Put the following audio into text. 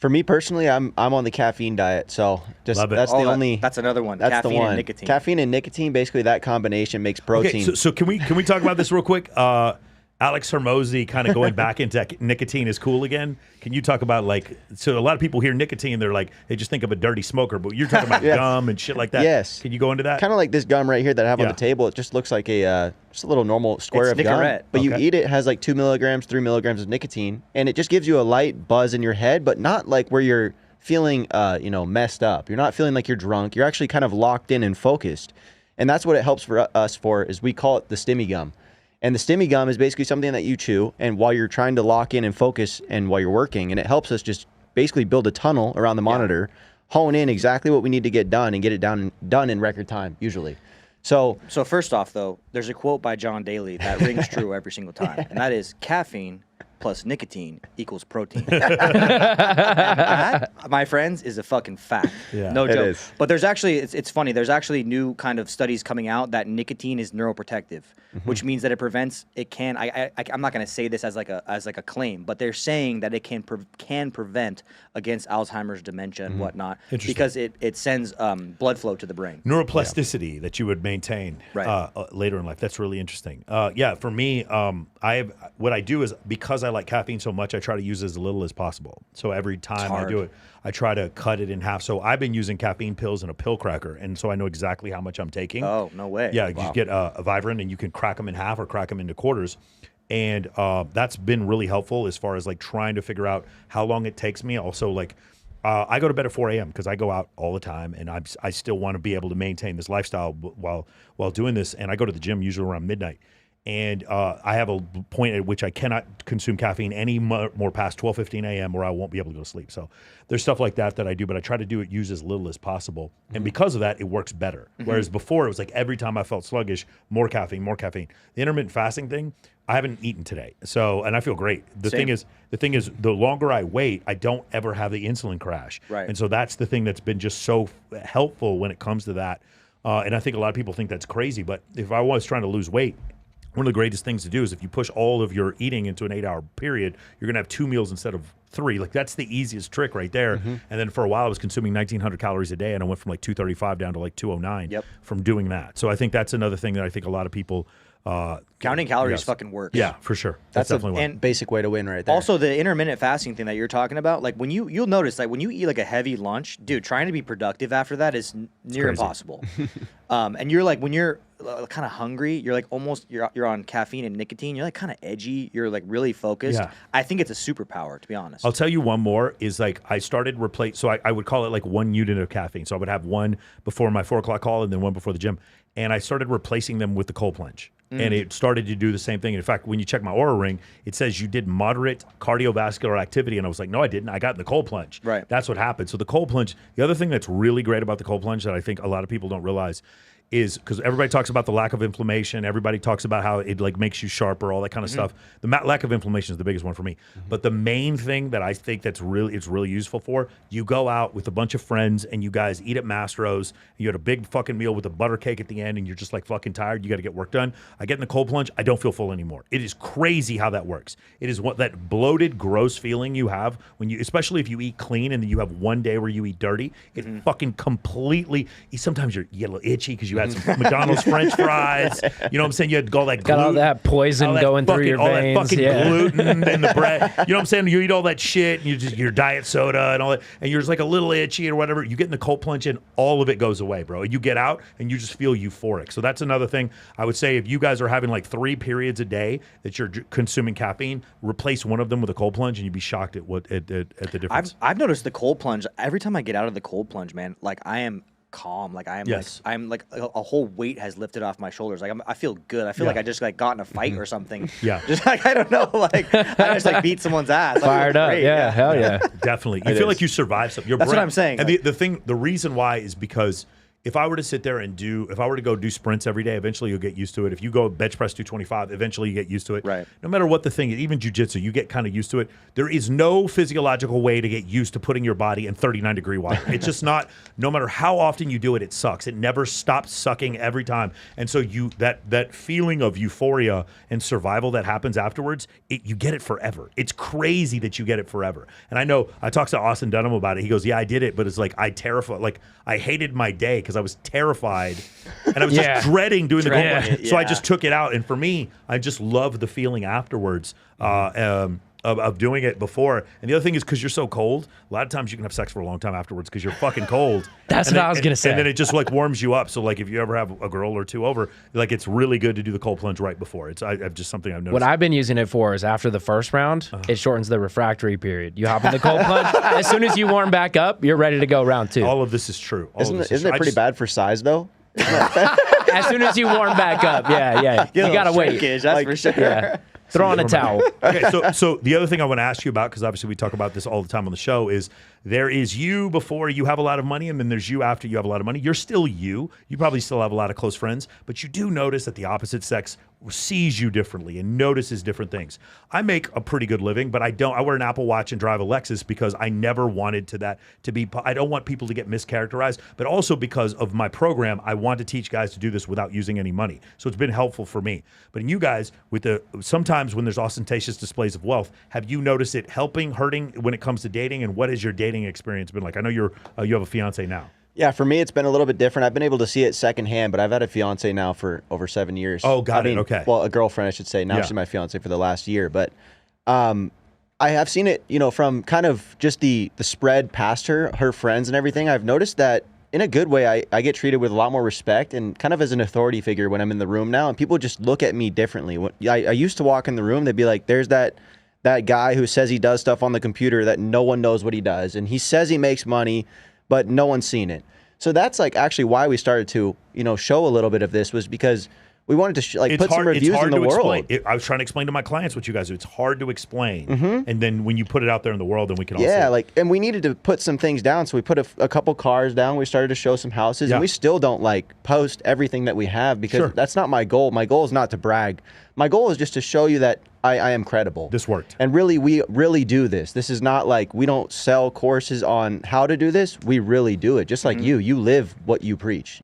For me personally, I'm on the caffeine diet, so just that's that's another one. That's caffeine the one. And nicotine. Caffeine and nicotine, basically that combination makes protein. Okay, so can we talk about this real quick? Alex Hormozy kind of going back into nicotine is cool again. Can you talk about so a lot of people hear nicotine, they're like, they just think of a dirty smoker, but you're talking about gum and shit like that. Yes. Can you go into that? Kind of like this gum right here that I have on the table. It just looks like just a little normal square of Nicorette. gum. But you eat it, has like 2 milligrams, 3 milligrams of nicotine, and it just gives you a light buzz in your head, but not like where you're feeling messed up. You're not feeling like you're drunk. You're actually kind of locked in and focused. And that's what it helps for us for, is we call it the stimmy gum. And the stimmy gum is basically something that you chew, and while you're trying to lock in and focus and while you're working, and it helps us just basically build a tunnel around the monitor, hone in exactly what we need to get done and get it done in record time, usually. So first off, though, there's a quote by John Daly that rings true every single time, and that is caffeine plus nicotine equals protein. That, my friends, is a fucking fact. Yeah, no joke. It is. But there's actually, it's funny, there's actually new kind of studies coming out that nicotine is neuroprotective, which means that it prevents, I'm not going to say this as like a claim, but they're saying that it can prevent against Alzheimer's, dementia, and whatnot, because it sends blood flow to the brain. Neuroplasticity that you would maintain later in life. That's really interesting. For me, what I do is, because I like caffeine so much, I try to use as little as possible. So every time I do it, I try to cut it in half. So I've been using caffeine pills and a pill cracker, and so I know exactly how much I'm taking. Oh, no way. Yeah, you get a Vibrant, and you can crack them in half or crack them into quarters. And that's been really helpful as far as like trying to figure out how long it takes me. Also, I go to bed at 4 a.m. because I go out all the time, and I still want to be able to maintain this lifestyle while doing this. And I go to the gym usually around midnight. And I have a point at which I cannot consume caffeine any more past 12:15 a.m. or I won't be able to go to sleep. So there's stuff like that I do, but I try to use as little as possible. And because of that, it works better. Whereas before, it was like every time I felt sluggish, more caffeine, more caffeine. The intermittent fasting thing, I haven't eaten today. And I feel great. The thing is, the longer I wait, I don't ever have the insulin crash. Right. And so that's the thing that's been just so helpful when it comes to that. And I think a lot of people think that's crazy, but if I was trying to lose weight, one of the greatest things to do is if you push all of your eating into an 8-hour period, you're going to have 2 meals instead of 3. Like, that's the easiest trick right there. And then for a while, I was consuming 1,900 calories a day, and I went from like 235 down to like 209 from doing that. So I think that's another thing that I think a lot of people counting calories fucking works. Yeah, for sure. that's definitely a basic way to win right there. Also, the intermittent fasting thing that you're talking about, like when you'll notice, like when you eat like a heavy lunch, dude, trying to be productive after that is near impossible. And you're like, when you're kind of hungry, you're like almost you're on caffeine and nicotine, you're like kind of edgy, you're like really focused. Yeah. I think it's a superpower, to be honest. I'll tell you one more is like I started so I would call it like 1 unit of caffeine. So I would have one before my 4 o'clock call and then one before the gym. And I started replacing them with the cold plunge. And it started to do the same thing. And in fact, when you check my Oura Ring, it says you did moderate cardiovascular activity. And I was like, no, I didn't. I got in the cold plunge. Right. That's what happened. So the cold plunge, the other thing that's really great about the cold plunge that I think a lot of people don't realize is, because everybody talks about the lack of inflammation, everybody talks about how it like makes you sharper, all that kind of stuff. The lack of inflammation is the biggest one for me. But the main thing that I think it's really useful for, you go out with a bunch of friends and you guys eat at Mastro's, and you had a big fucking meal with a butter cake at the end, and you're just like fucking tired, you got to get work done. I get in the cold plunge, I don't feel full anymore. It is crazy how that works. It is what that bloated, gross feeling you have when you, especially if you eat clean and then you have one day where you eat dirty, it fucking completely, sometimes you get a little itchy because you had some McDonald's French fries. You know what I'm saying? You had all that gluten, got all that poison going through your veins. All that fucking gluten in the bread. You know what I'm saying? You eat all that shit, and you just your diet soda and all that, and you're just like a little itchy or whatever. You get in the cold plunge, and all of it goes away, bro. You get out, and you just feel euphoric. So that's another thing I would say. If you guys are having like 3 periods a day that you're consuming caffeine, replace one of them with a cold plunge, and you'd be shocked at the difference. I've noticed the cold plunge. Every time I get out of the cold plunge, man, like I am calm. Like I am I'm like a whole weight has lifted off my shoulders. Like I feel good. I feel like I just like got in a fight or something. Yeah. Just like, I don't know, like I just like beat someone's ass. Fired up. Yeah, hell yeah. Definitely. You feel like you survived something. Your That's brain, what I'm saying. And the reason why is because if I were to sit there and if I were to go do sprints every day, eventually you'll get used to it. If you go bench press 225, eventually you get used to it. Right. No matter what the thing is, even jujitsu, you get kind of used to it. There is no physiological way to get used to putting your body in 39-degree water. It's just not, no matter how often you do it, it sucks. It never stops sucking every time. And so that feeling of euphoria and survival that happens afterwards, you get it forever. It's crazy that you get it forever. And I know, I talked to Austin Dunham about it. He goes, yeah, I did it, but it's like, I hated my day because I was terrified and I was just dreading doing the goal line. So I just took it out. And for me, I just love the feeling afterwards of doing it before. And the other thing is because you're so cold, a lot of times you can have sex for a long time afterwards because you're fucking cold. That's what I was going to say. And then it just like warms you up. So like if you ever have a girl or two over, like it's really good to do the cold plunge right before. It's I've just something I've noticed. What I've been using it for is after the first round, it shortens the refractory period. You hop in the cold plunge. As soon as you warm back up, you're ready to go round 2. All of this is true. Isn't it pretty bad for size though? As soon as you warm back up, you gotta wait. That's for sure. Yeah. Throw on a towel. Okay, so the other thing I want to ask you about, because obviously we talk about this all the time on the show, is there is you before you have a lot of money, and then there's you after you have a lot of money. You're still you. You probably still have a lot of close friends, but you do notice that the opposite sex sees you differently and notices different things. I make a pretty good living, but I wear an Apple Watch and drive a Lexus because I never wanted I don't want people to get mischaracterized, but also because of my program, I want to teach guys to do this without using any money. So it's been helpful for me. But in you guys, sometimes when there's ostentatious displays of wealth, have you noticed it helping, hurting when it comes to dating? And what has your dating experience been like? I know you have a fiance now. Yeah, for me, it's been a little bit different. I've been able to see it secondhand, but I've had a fiance now for over 7 years. Oh, got it. Okay. Well, a girlfriend, I should say. Now she's my fiance for the last year. But I have seen it, from kind of just the spread past her friends and everything. I've noticed that in a good way, I get treated with a lot more respect and kind of as an authority figure when I'm in the room now. And people just look at me differently. I used to walk in the room, they'd be like, there's that guy who says he does stuff on the computer that no one knows what he does. And he says he makes money, but no one's seen it. So that's like actually why we started to, show a little bit of this, was because we wanted to put some reviews in the world. I was trying to explain to my clients what you guys do. It's hard to explain. And then when you put it out there in the world, then we can all see it. And we needed to put some things down. So we put a couple cars down. We started to show some houses. And we still don't post everything that we have because that's not my goal. My goal is not to brag. My goal is just to show you that I am credible. This worked. And really, we really do this. This is not like we don't sell courses on how to do this. We really do it. Just like you live what you preach.